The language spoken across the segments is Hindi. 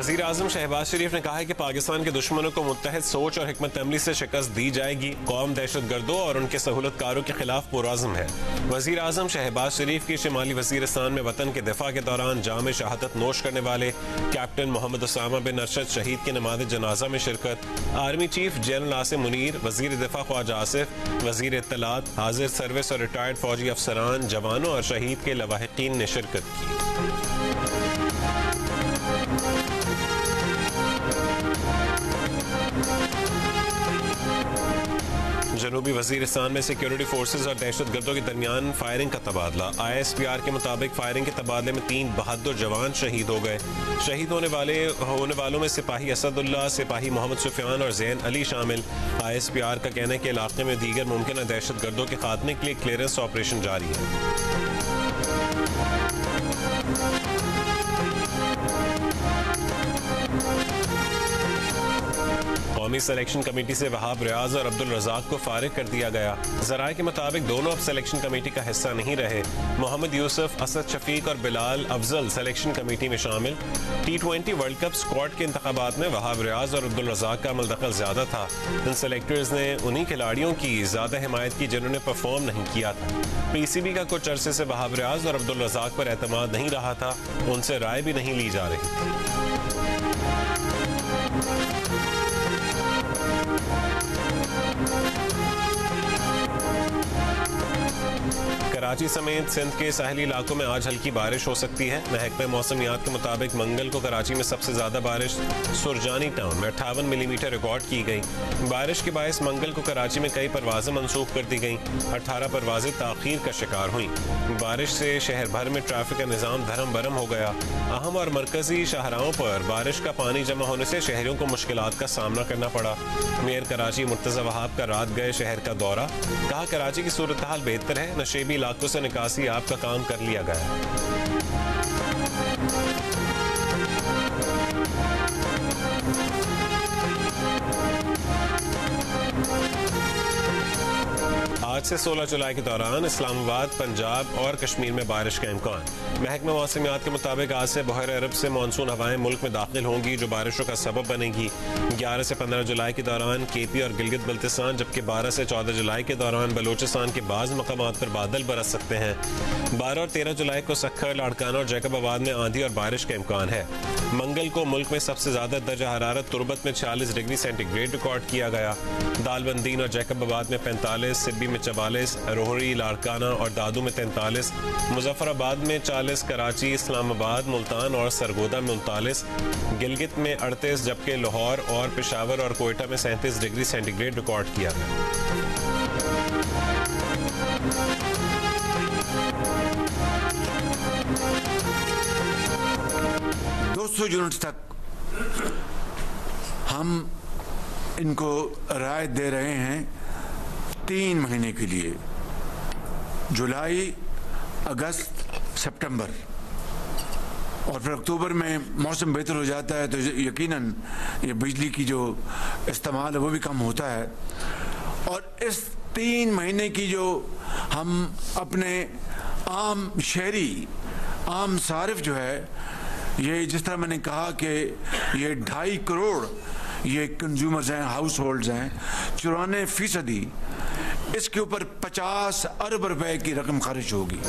वज़ीर आज़म शहबाज शरीफ ने कहा है कि पाकिस्तान के दुश्मनों को मुत्तहिद सोच और हिकमत अमली से शिकस्त दी जाएगी। कौम दहशतगर्दों और उनके सहूलतकारों के खिलाफ पुरआज़म है। वज़ीर आज़म शहबाज शरीफ की शिमाली वज़ीरिस्तान में वतन के दिफा के दौरान जाम शहादत नोश करने वाले कैप्टन मोहम्मद उसामा बिन अरशद शहीद की नमाज़ जनाजा में शिरकत, army chief general Asim Munir, वज़ीर दिफा ख्वाजा आसिफ, वज़ीर इत्तलात, हाजिर सर्विस और रिटायर्ड फौजी अफसरान, जवानों और शहीद के लवाहिकीन ने शिरकत की। जनूबी वज़ीरिस्तान में सिक्योरिटी फोर्सेज और दहशतगर्दों के दरमियान फायरिंग का तबादला। ISPR के मुताबिक फायरिंग के तबादले में 3 बहादुर जवान शहीद हो गए। शहीद होने वालों में सिपाही असदुल्ला, सिपाही मोहम्मद सुफियान और जैन अली शामिल। ISPR का कहना है कि इलाके में दीगर मुमकिन दहशतगर्दों के खात्मे के लिए क्लियरेंस ऑपरेशन जारी है। कौमी सिलेक्शन कमेटी से वहाब रियाज और अब्दुल रज़ाक को फारिग कर दिया गया। ज़राए के मुताबिक दोनों अब सिलेक्शन कमेटी का हिस्सा नहीं रहे। मोहम्मद यूसुफ, असद शफीक और बिलाल अफजल सिलेक्शन कमेटी में शामिल। T20 वर्ल्ड कप स्क्वाड के इंतखाबात में वहाब रियाज और अब्दुल रज़ाक का अमल दखल ज्यादा था। इन सेलेक्टर्स ने उन्हीं खिलाड़ियों की ज्यादा हिमायत की जिन्होंने परफॉर्म नहीं किया था। PCB का कुछ अरसे से वहाब रियाज और अब्दुल रज़ाक पर एतमाद नहीं रहा था, उनसे राय भी नहीं ली जा रही थी। कराची समेत सिंध के साहली इलाकों में आज हल्की बारिश हो सकती है। महकमे मौसमियात के मुताबिक मंगल को कराची में सबसे ज्यादा बारिश सुरजानी टाउन में 58 मिलीमीटर रिकॉर्ड की गई। बारिश के बायस मंगल को कराची में कई परवाजें मंसूख कर दी गई। 18 परवाजें ताखीर का शिकार हुई। बारिश से शहर भर में ट्रैफिक का निजाम धर्म बरम हो गया। अहम और मरकजी शाहराहों पर बारिश का पानी जमा होने से शहरियों को मुश्किलात का सामना करना पड़ा। मेयर कराची मुर्तज़ा वहाब का रात गए शहर का दौरा। कहा कराची की सूरत हाल बेहतर है, नशेबी इलाकों से निकासी आपका काम कर लिया गया है। आज से 16 जुलाई के दौरान इस्लामाबाद, पंजाब और कश्मीर में बारिश का इम्कान। महकमा मौसमियात के मुताबिक आज से बहर अरब से मानसून हवाएं मुल्क में दाखिल होंगी, जो बारिशों का सबब बनेगी। 11 से 15 जुलाई के दौरान KP और गिलगित बल्तिस्तान, जबकि 12 से 14 जुलाई के दौरान बलोचिस्तान के बाज़ मकामात पर बादल बरस सकते हैं। 12 और 13 जुलाई को सक्खर, लाड़काना और जैकबाबाद में आंधी और बारिश का इम्कान है। मंगल को मुल्क में सबसे ज्यादा दर्जा हरारत तुरबत में 46 डिग्री सेंटीग्रेड रिकॉर्ड किया गया। दालबंदीन और जैकबाबाद में 45, सिब्बी में 44, रोहरी, लाड़काना और दादू में 43, मुजफ्फराबाद में 40, कराची, इस्लामाबाद, मुल्तान और सरगोदा में 39, गिलगित में 38, जबकि लाहौर और पेशावर और कोयटा में 37 डिग्री सेंटीग्रेड रिकॉर्ड किया गया। 200 यूनिट्स तक हम इनको राय दे रहे हैं 3 महीने के लिए, जुलाई, अगस्त, सितंबर, और फिर अक्टूबर में मौसम बेहतर हो जाता है तो यकीनन ये बिजली की जो इस्तेमाल है वो भी कम होता है। और इस 3 महीने की जो हम अपने आम शहरी, आम सारिफ जो है, ये जिस तरह मैंने कहा कि ये 2.5 करोड़ ये कंज्यूमर्स हैं, हाउस होल्ड्स हैं, 94%, इसके ऊपर 50 अरब रुपए की रकम खर्च होगी।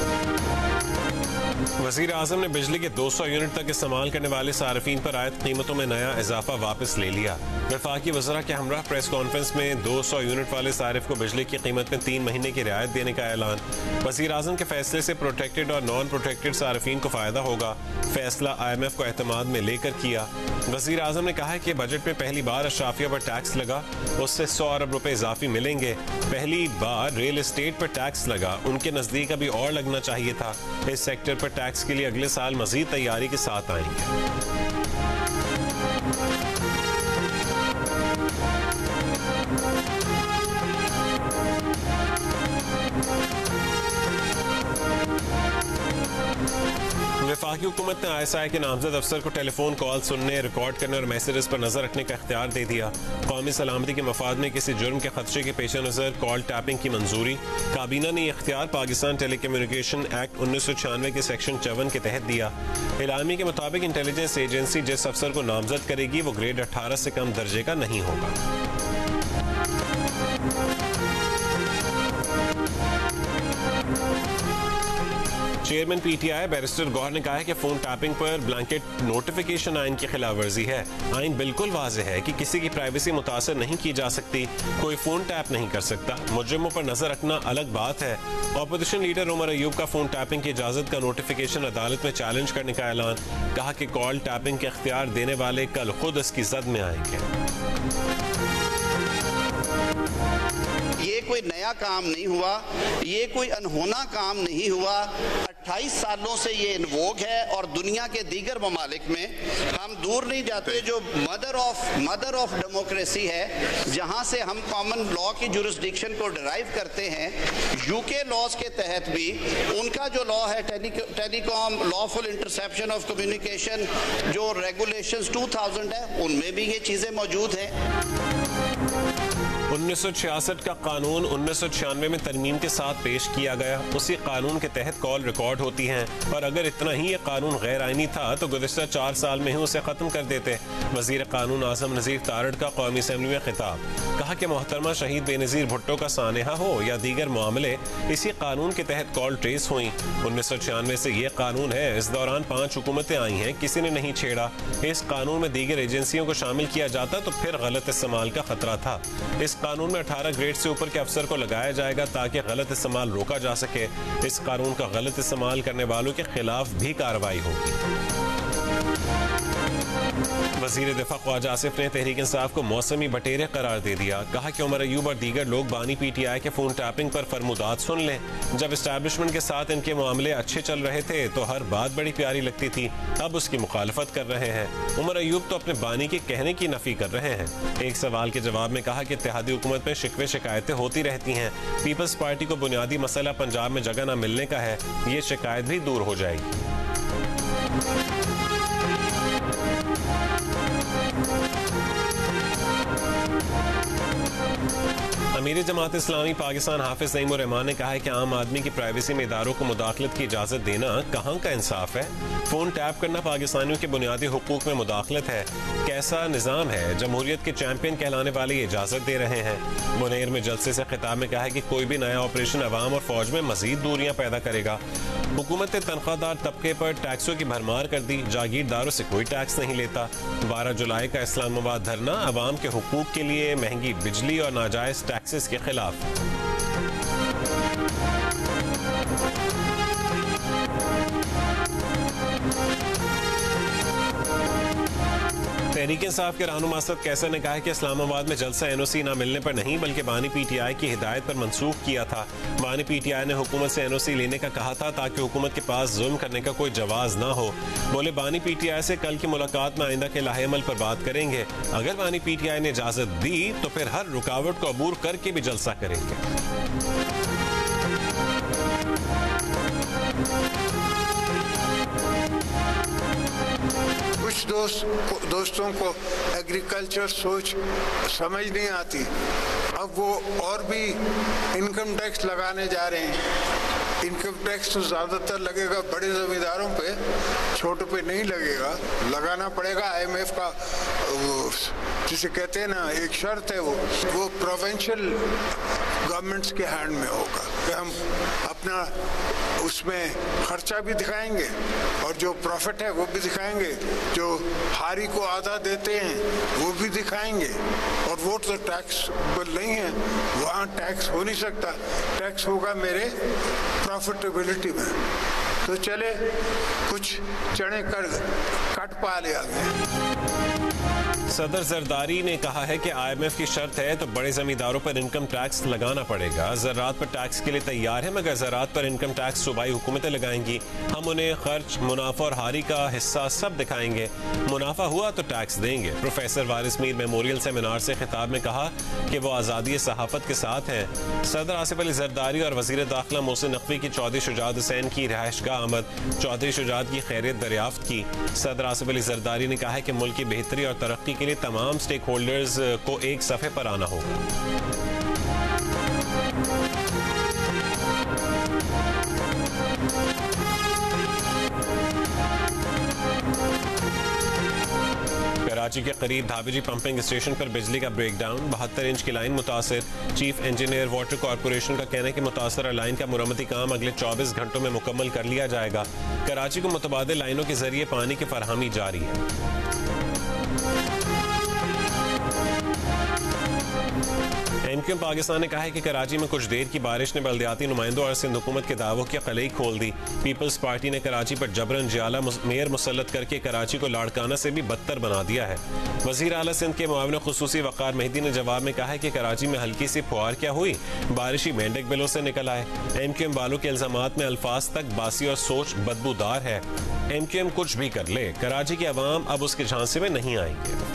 वज़ीर आज़म ने बिजली के 200 यूनिट तक इस्तेमाल करने वाले सार्फिन पर आयत कीमतों में नया इजाफा वापस ले लिया। वफाकी वज़रा के हमरा प्रेस कॉन्फ्रेंस में 200 यूनिट वाले सारिफ को बिजली की कीमत में 3 महीने की रियायत देने का ऐलान। वज़ीर आज़म के फैसले से प्रोटेक्टेड और नॉन प्रोटेक्टेड सार्फिन को फायदा होगा। फैसला IMF को एतमाद में लेकर किया। वज़ीर आज़म ने कहा कि बजट में पहली बार अशराफिया पर टैक्स लगा, उससे 100 अरब रुपए इजाफी मिलेंगे। पहली बार रियल एस्टेट पर टैक्स लगा, उनके नजदीक अभी और लगना चाहिए था। इस सेक्टर पर टैक्स के लिए अगले साल मजीद तैयारी के साथ आएंगे। वफाकी हुकूमत ने ISI के नामजद अफसर को टेलीफोन कॉल सुनने, रिकॉर्ड करने और मैसेजेस पर नजर रखने का इख्तियार दे दिया। कौमी सलामती के मफाद में किसी जुर्म के खदशे के पेश नजर कॉल टैपिंग की मंजूरी। काबीना ने यह इख्तियार पाकिस्तान टेलीकम्युनिकेशन एक्ट 1996 के सेक्शन 54 के तहत दिया। इलामी के मुताबिक इंटेलिजेंस एजेंसी जिस अफसर को नामजद करेगी वो ग्रेड 18 से कम दर्जे का नहीं होगा। चेयरमैन PTI बैरिस्टर गौहर ने कहा है कि फोन टैपिंग पर ब्लैंकेट नोटिफिकेशन आइन की खिलाफवर्जी है। आइन बिल्कुल वाज़ेह है कि किसी की प्राइवेसी मुतासर नहीं की जा सकती, कोई फोन टैप नहीं कर सकता। मुजरिमों पर नजर रखना अलग बात है। ऑपोजिशन लीडर उमर अयूब का फोन टैपिंग की इजाजत का नोटिफिकेशन अदालत में चैलेंज करने का ऐलान। कहा कि कॉल टैपिंग के इख्तियार देने वाले कल खुद इसकी जद में आएंगे। ये कोई नया काम नहीं हुआ, ये कोई अनहोना काम नहीं हुआ। 28 सालों से ये इन्वोग है और दुनिया के दीगर ममालिक में हम दूर नहीं जाते। जो मदर ऑफ डेमोक्रेसी है, जहाँ से हम कॉमन लॉ की जुरिस्डिक्शन को डिराइव करते हैं, UK लॉज के तहत भी उनका जो लॉ है telecom lawful interception of communication, जो रेगुलेशंस 2000 है, उनमें भी ये चीज़ें मौजूद हैं। 1966 का कानून 1996 में तरमीम के साथ पेश किया गया। उसी कानून के तहत कॉल रिकॉर्ड होती हैं, और अगर इतना ही ये कानून गैर आईनी था तो गुज़िश्ता 4 साल में ही उसे ख़त्म कर देते। वज़ीर कानून आज़म नज़ीर तारड़ का कौमी असम्बली में खिताब। कहा कि मोहतरमा शहीद बेनज़ीर भुट्टो का सानेहा हो या दीगर मामले इसी कानून के तहत कॉल ट्रेस हुई। 1996 से ये कानून है। इस दौरान 5 हुकूमतें आई हैं, किसी ने नहीं छेड़ा। इस कानून में दीगर एजेंसियों को शामिल किया जाता तो फिर गलत इस्तेमाल का खतरा था। इस कानून में 18 ग्रेड से ऊपर के अफसर को लगाया जाएगा ताकि गलत इस्तेमाल रोका जा सके। इस कानून का गलत इस्तेमाल करने वालों के खिलाफ भी कार्रवाई होगी। वज़ीर दिफा ख्वाजा आसिफ ने तहरीक इंसाफ को मौसमी बटेरे करार दे दिया। कहा कि उमर अयूब और दीगर लोग बानी PTI के फोन टैपिंग पर फरमुदात सुन लें। जब एस्टैब्लिशमेंट के साथ इनके मामले अच्छे चल रहे थे तो हर बात बड़ी प्यारी लगती थी, अब उसकी मुखालफत कर रहे हैं। उमर अयूब तो अपने बानी के कहने की नफी कर रहे हैं। एक सवाल के जवाब में कहा कि इत्तेहादी हुकूमत में शिकवे शिकायतें होती रहती हैं। पीपल्स पार्टी को बुनियादी मसला पंजाब में जगह न मिलने का है, ये शिकायत भी दूर हो जाएगी। अमीर जमात इस्लामी पाकिस्तान हाफिज नईमुर रहमान ने कहा है कि आम आदमी की प्राइवेसी में इदारों को मुदाखलत की इजाजत देना कहाँ का इंसाफ है। फोन टैप करना पाकिस्तानियों के बुनियादी हुकूक में मुदाखलत है। कैसा निज़ाम है। जमहूरियत के चैंपियन कहलाने वाले ये इजाजत दे रहे हैं। मुनेर में जलसे से खिताब में कहा है कि कोई भी नया ऑपरेशन अवाम और फौज में मजीद दूरियां पैदा करेगा। हुकूमत ने तनख्वाहदार तबके पर टैक्सों की भरमार कर दी, जागीरदारों से कोई टैक्स नहीं लेता। 12 जुलाई का इस्लामाबाद धरना अवाम के हुकूक के लिए, महंगी बिजली और नाजायज टैक्सेस के खिलाफ। तहरीक इंसाफ के रहनुमा असद कैसर ने कहा है कि इस्लामाबाद में जलसा NOC न मिलने पर नहीं बल्कि बानी PTI की हिदायत पर मंसूख किया था। बानी PTI ने हुकूमत से NOC लेने का कहा था ताकि हुकूमत के पास जुल्म करने का कोई जवाज ना हो। बोले बानी PTI से कल की मुलाकात में आइंदा के लाहे अमल पर बात करेंगे। अगर बानी PTI ने इजाजत दी तो फिर हर रुकावट को अबूर करके भी जलसा करेंगे। कुछ दोस्तों को एग्रीकल्चर सोच समझ नहीं आती, अब वो और भी इनकम टैक्स लगाने जा रहे हैं। इनकम टैक्स तो ज़्यादातर लगेगा बड़े ज़मींदारों पे, छोटों पे नहीं लगेगा। लगाना पड़ेगा। IMF का जिसे कहते हैं ना, एक शर्त है, वो प्रोविंशियल गवर्नमेंट्स के हैंड में होगा कि हम अपना उसमें खर्चा भी दिखाएंगे और जो प्रॉफिट है वो भी दिखाएंगे, जो हारी को आधा देते हैं वो भी दिखाएंगे। और वो तो टैक्सबल नहीं है, वहाँ टैक्स हो नहीं सकता। टैक्स होगा मेरे प्रॉफिटेबिलिटी में। तो चले कुछ चने कर कट पा ले आगे। सदर जरदारी ने कहा है कि IMF की शर्त है तो बड़े जमींदारों पर इनकम टैक्स लगाना पड़ेगा। ज़राअत पर टैक्स के लिए तैयार है, मगर ज़राअत पर इनकम टैक्स सूबाई हुकूमतें लगाएंगी। हम उन्हें खर्च, मुनाफा और हारी का हिस्सा सब दिखाएंगे। मुनाफा हुआ तो टैक्स देंगे। प्रोफेसर वारिस मीर मेमोरियल सेमिनार से खिताब में कहा कि वो आज़ादी सहाफत के साथ हैं। सदर आसिफ अली जरदारी और वज़ीर दाखिला मोहसिन नकवी की चौधरी शुजात हुसैन की रिहाइशगाह आमद, चौधरी शुजात की खैरियत दरियाफ्त की। सदर आसिफ अली जरदारी ने कहा है कि मुल्क की बेहतरी और तरक्की के लिए तमाम स्टेक होल्डर्स को एक सफ़े पर आना होगा। कराची के करीब धाबेजी पंपिंग स्टेशन पर बिजली का ब्रेकडाउन, 72 इंच की लाइन मुतासिर। चीफ इंजीनियर वाटर कॉरपोरेशन का कहना है कि मुतासरा लाइन का मुरम्मती काम अगले 24 घंटों में मुकम्मल कर लिया जाएगा। कराची को मुतबादिल लाइनों के जरिए पानी की फरहमी जारी है। MQM पाकिस्तान ने कहा है कि कराची में कुछ देर की बारिश ने बल्दियाती नुमाइंदों और सिंध हुकूमत के दावों की कलई खोल दी। पीपल्स पार्टी ने कराची पर जबरन जियाला मेयर मुसल्लत करके कराची को लाड़काना से भी बदतर बना दिया है। वजीर आला सिंध के मुआविन खुसूसी वक़ार मेहदी ने जवाब में कहा है कि कराची में हल्की सी फुहार क्या हुई, बारिशी मेंढक बिलों से निकल आए। MQM वालों के इल्जामात में अल्फाज तक बासी और सोच बदबूदार है। MQM कुछ भी कर ले, कराची की अवाम अब उसके झांसे में नहीं आएंगे।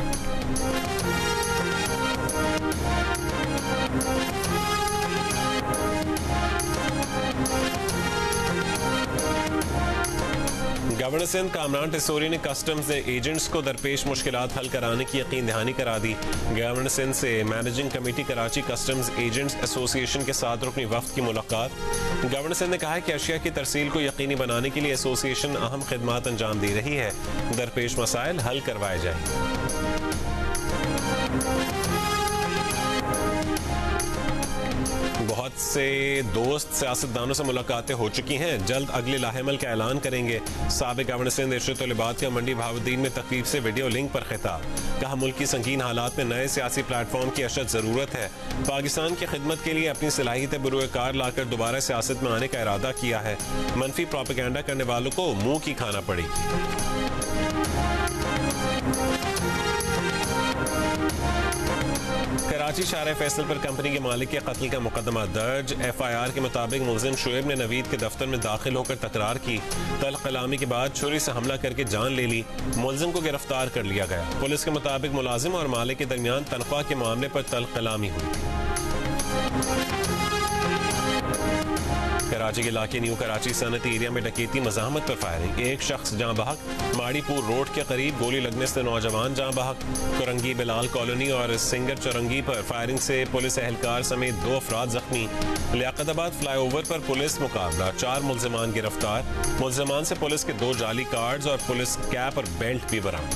गवर्नर सिंध कामरान टिसोरी ने कस्टम्स एजेंट्स को दरपेश मुश्किलात हल कराने की यकीन दहानी करा दी। गवर्नर सिंध से managing committee Karachi customs agents association के साथ रुकनी वफ्द की मुलाकात। गवर्नर सिंध ने कहा है कि अशिया की तरसील को यकीनी बनाने के लिए एसोसिएशन अहम खिदमात अंजाम दे रही है, दरपेश मसाइल हल करवाए जाएंगे। बहुत से दोस्त सियासतदानों से मुलाकातें हो चुकी हैं, जल्द अगले लाहेमल का ऐलान करेंगे। साबिक गवर्नर सिंध इशरत उल इबाद का मंडी बहाउद्दीन में तकरीब से वीडियो लिंक पर खिताब। कहा मुल्क की संगीन हालात में नए सियासी प्लेटफॉर्म की अशद जरूरत है। पाकिस्तान की खिदमत के लिए अपनी सलाहियत बुरुएकार लाकर दोबारा सियासत में आने का इरादा किया है। मनफी प्रोपेगेंडा करने वालों को मुंह की खाना पड़ेगी। कराची शारे फैसल पर कंपनी के मालिक के कत्ल का मुकदमा दर्ज। FIR के मुताबिक मुलजिम शुएब ने नवीद के दफ्तर में दाखिल होकर तकरार की। तल्ख कलामी के बाद छुरी से हमला करके जान ले ली। मुलजिम को गिरफ्तार कर लिया गया। पुलिस के मुताबिक मुलाजिम और मालिक के दरमियान तनख्वाह के मामले पर तल्ख कलामी हुई। कराची के इलाके न्यू कराची सनती एरिया में डकैती मज़ाहमत पर फायरिंग, एक शख्स जहां बहक। माड़ीपुर रोड के करीब गोली लगने से नौजवान जहां बहक। कुरंगी बिलाल कॉलोनी और सिंगर चौरंगी पर फायरिंग से पुलिस एहलकार समेत 2 अफराद जख्मी। लियाकताबाद फ्लाईओवर पर पुलिस मुकाबला, 4 मुलजिमान गिरफ्तार। मुलजिमान से पुलिस के 2 जाली कार्ड्स और पुलिस कैप और बेल्ट भी बरामद।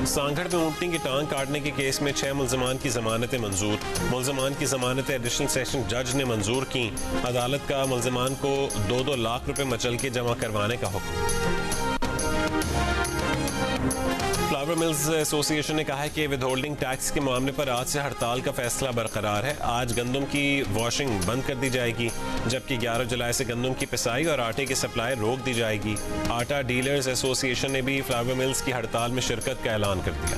सांगढ़ में ऊंटनी की टांग काटने के केस में 6 मुलजमान की जमानतें मंजूर। मुलजमान की जमानतें एडिशनल सेशन जज ने मंजूर की। अदालत का मुलजमान को 2-2 लाख रुपए मचल के जमा करवाने का हुक्म। फ्लावर मिल्स एसोसिएशन ने कहा है कि विदहोल्डिंग टैक्स के मामले पर आज से हड़ताल का फैसला बरकरार है। आज गंदम की वॉशिंग बंद कर दी जाएगी, जबकि 11 जुलाई से गंदम की पिसाई और आटे की सप्लाई रोक दी जाएगी। आटा डीलर्स एसोसिएशन ने भी फ्लावर मिल्स की हड़ताल में शिरकत का ऐलान कर दिया।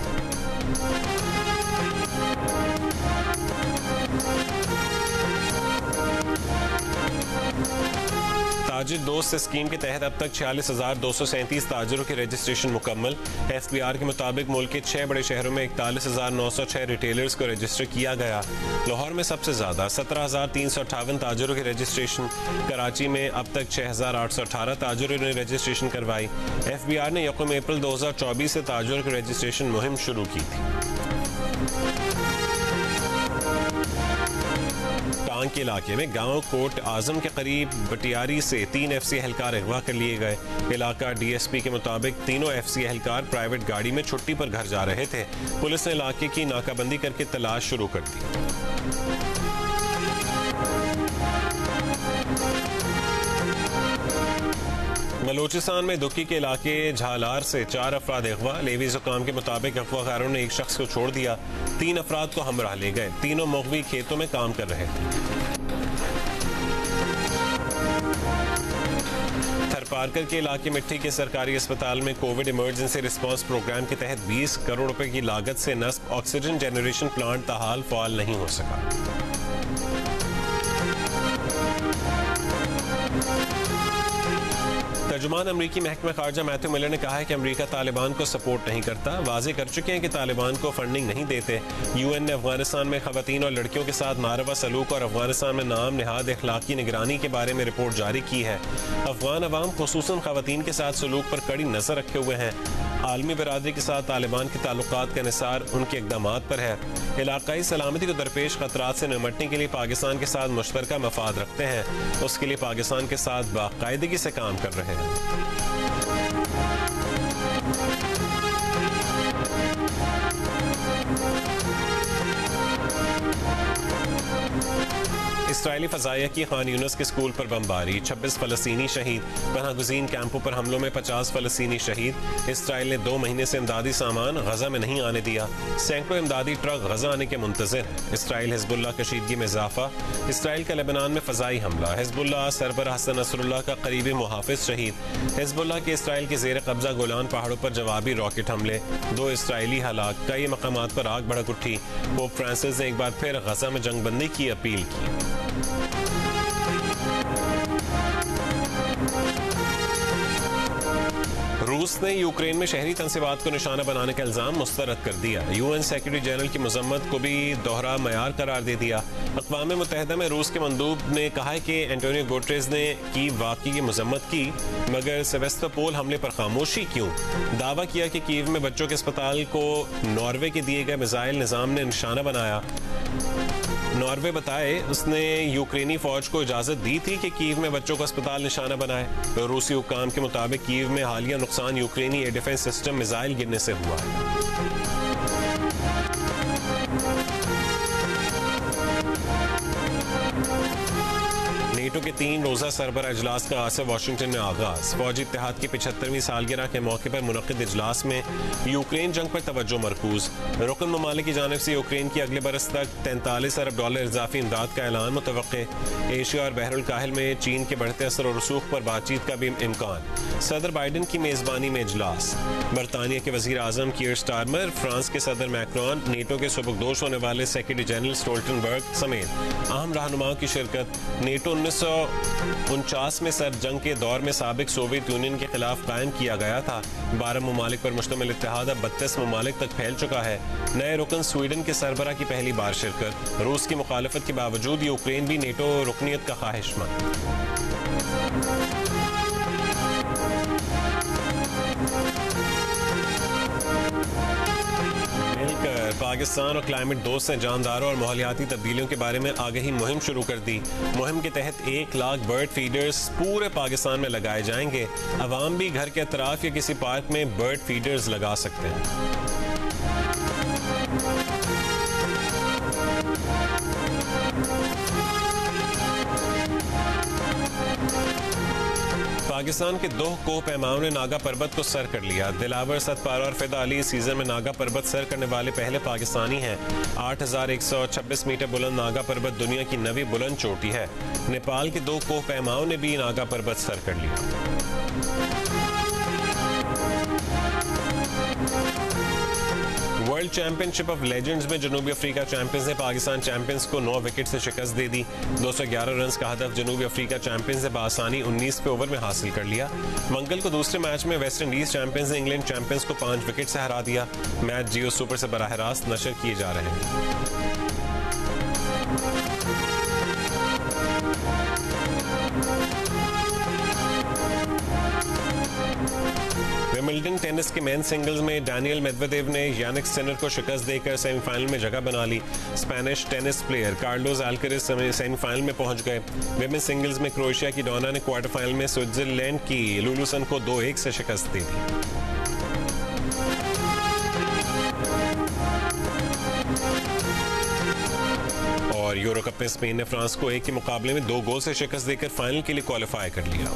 ताजिर दोस्त स्कीम के तहत अब तक 46,237 ताजिरों की रजिस्ट्रेशन मुकम्मल। FBR के मुताबिक मुल्क के 6 बड़े शहरों में 41,906 रिटेलर्स को रजिस्टर किया गया। लाहौर में सबसे ज्यादा 17,358 ताजिरों की रजिस्ट्रेशन। कराची में अब तक 6,818 ताजिरों ने रजिस्ट्रेशन करवाई। FBR ने यकम अप्रैल 2024 से ताजिरों की रजिस्ट्रेशन मुहिम शुरू की थी। टांग के इलाके में गांव कोट आजम के करीब बटियारी से 3 FC एहलकार अगवा कर लिए गए। इलाका DSP के मुताबिक तीनों FC एहलकार प्राइवेट गाड़ी में छुट्टी पर घर जा रहे थे। पुलिस ने इलाके की नाकाबंदी करके तलाश शुरू कर दी। बलोचिस्तान में दुकी के इलाके झालार से 4 अफराद अगवा। लेवी जुकाम के मुताबिक अगवाकारों ने एक शख्स को छोड़ दिया, 3 अफराद को हमराह ले गए। तीनों मगवी खेतों में काम कर रहे थे। थरपारकर के इलाके मिट्टी के सरकारी अस्पताल में कोविड इमरजेंसी रिस्पांस प्रोग्राम के तहत 20 करोड़ रुपए की लागत से नस्ब ऑक्सीजन जनरेशन प्लांट ताहाल फाल नहीं हो सका। तर्जुमान अमरीकी महकमा खारजा मैथ्यू मिलर ने कहा है कि अमरीका तालिबान को सपोर्ट नहीं करता, वाज़ेह कर चुके हैं कि तालिबान को फंडिंग नहीं देते। UN ने अफगानिस्तान में खवातीन और लड़कियों के साथ नारवा सलूक और अफगानिस्तान में नाम निहाद अखलाकी निगरानी के बारे में रिपोर्ट जारी की है। अफगान अवाम खुसूसन खवातीन के साथ सलूक पर कड़ी नजर रखे हुए हैं। आलमी बरादरी के साथ तालिबान के ताल्लुकात का निसार उनके इक़दामात पर है। इलाकाई सलामती को दरपेश खतरात से निपटने के लिए पाकिस्तान के साथ मुश्तरका मफाद रखते हैं, उसके लिए पाकिस्तान के साथ बाकायदगी से काम कर रहे हैं। इसराइली फजाइया की खान यूनुस के स्कूल पर बमबारी, 26 फलस्तीनी शहीद। पनाहगुज़ीन कैंपों पर हमलों में 50 फलस्तीनी शहीद। इसराइल ने 2 महीने से इमदादी सामान गजा में नहीं आने दिया। सैकड़ों इमदादी ट्रक गजा आने के मुंतज़िर हैं। इसराइल हिजबुल्लाह कशीदगी में इजाफा। इसराइल का लेबनान में फजाई हमला। हिजबुल्लाह सरबराह हसन नसरुल्लाह का करीबी मुहाफिज शहीद। हिजबुल्लाह के इसराइल के ज़ेर कब्जा गोलान पहाड़ों पर जवाबी रॉकेट हमले, 2 इसराइली हलाक। कई मकामात पर आग भड़क उठी। पोप फ्रांसिस ने एक बार फिर गजा में जंगबंदी की अपील की। रूस ने यूक्रेन में शहरी तंसीबात को निशाना बनाने का इल्जाम मुस्तरद कर दिया। UN सेक्रेटरी जनरल की मजम्मत को भी दोहरा मयार करार दे दिया। अक़वाम मुत्तहिदा में रूस के मंदूब ने कहा है कि एंटोनियो गुटेरेस ने कीव वाक़ई की मजम्मत की, मगर सेवेस्तोपोल हमले पर खामोशी क्यों? दावा किया कि कीव में बच्चों के अस्पताल को नॉर्वे के दिए गए मिसाइल निज़ाम ने निशाना बनाया। नॉर्वे बताए उसने यूक्रेनी फौज को इजाजत दी थी कि कीव में बच्चों को अस्पताल निशाना बनाए। रूसी हुक्काम के मुताबिक कीव में हालिया नुकसान यूक्रेनी एयर डिफेंस सिस्टम मिसाइल गिरने से हुआ है। नेटो के 3 रोज़ा सरबरा इजलास का आज से वाशिंगटन में आगाज। फौजी इत्तेहाद की 75वीं सालगिरह के मौके पर मुनक्किद इजलास में यूक्रेन जंग पर तवज्जो मरकूज। रुकन ममालिक की जानिब से यूक्रेन की अगले बरस तक $43 अरब इजाफी इमदाद का ऐलान मुतवक्के। एशिया और बहरुल काहिल में चीन के बढ़ते असर और रसूख पर बातचीत का भी इम्कान। सदर बाइडन की मेजबानी में इजलास। बरतानिया के वजीर आजम कीयर स्टारमर, फ्रांस के सदर मैक्रोन, नेटो के सुबकदोश होने वाले सेक्रेटरी जनरल स्टोल्टनबर्ग समेत अहम रहनुमाओं की शिरकत। नेटो 1949 में सर जंग के दौर में साबिक सोवियत यूनियन के खिलाफ कायम किया गया था। 12 ममालिक पर मुश्तमिल इत्तेहाद अब 32 ममालिक तक फैल चुका है। नए रुकन स्वीडन के सरबरा की पहली बार शिरकत। रूस की मुखालफत के बावजूद यूक्रेन भी नेटो रुकनियत का ख्वाहिशमंद। मिलकर पाकिस्तान और क्लाइमेट दोस्त ने जानदारों और माहौलियाती तब्दीलियों के बारे में आगाही मुहिम शुरू कर दी। मुहिम के तहत 1 लाख बर्ड फीडर्स पूरे पाकिस्तान में लगाए जाएंगे। अवाम भी घर के अतराफ या किसी पार्क में बर्ड फीडर्स लगा सकते हैं। पाकिस्तान के 2 कोह पैमाओं ने नागा पर्वत को सर कर लिया। दिलावर सतपारा और फिदा अली इस सीजन में नागा पर्वत सर करने वाले पहले पाकिस्तानी हैं। 8126 मीटर बुलंद नागा पर्वत दुनिया की 9वीं बुलंद चोटी है। नेपाल के 2 कोह पैमाओं ने भी नागा पर्वत सर कर लिया। वर्ल्ड चैंपियनशिप ऑफ लेजेंड्स में जनूबी अफ्रीका चैंपियंस ने पाकिस्तान चैंपियंस को 9 विकेट से शिकस्त दे दी। 211 रन का हदफ जनूबी अफ्रीका चैंपियंस ने बआसानी 19वें ओवर में हासिल कर लिया। मंगल को दूसरे मैच में वेस्ट इंडीज चैंपियंस ने इंग्लैंड चैंपियंस को 5 विकेट से हरा दिया। मैच जियो सुपर से बराह रास्त नशर किए जा रहे हैं। विंबलडन टेनिस के मेन सिंगल्स में डैनियल मेदवेदेव ने यानिक सिनर को शिकस्त देकर सेमीफाइनल में जगह बना ली। Spanish tennis player Carlos Alcaraz semifinal में पहुंच गए। विमेन सिंगल्स में क्रोएशिया की डोना ने क्वार्टर फाइनल में स्विट्जरलैंड की लुलुसन को 2-1 से शिकस्त दी थी। और यूरो कप में स्पेन ने फ्रांस को 1 के मुकाबले में 2 गोल से शिकस्त देकर फाइनल के लिए क्वालिफाई कर लिया।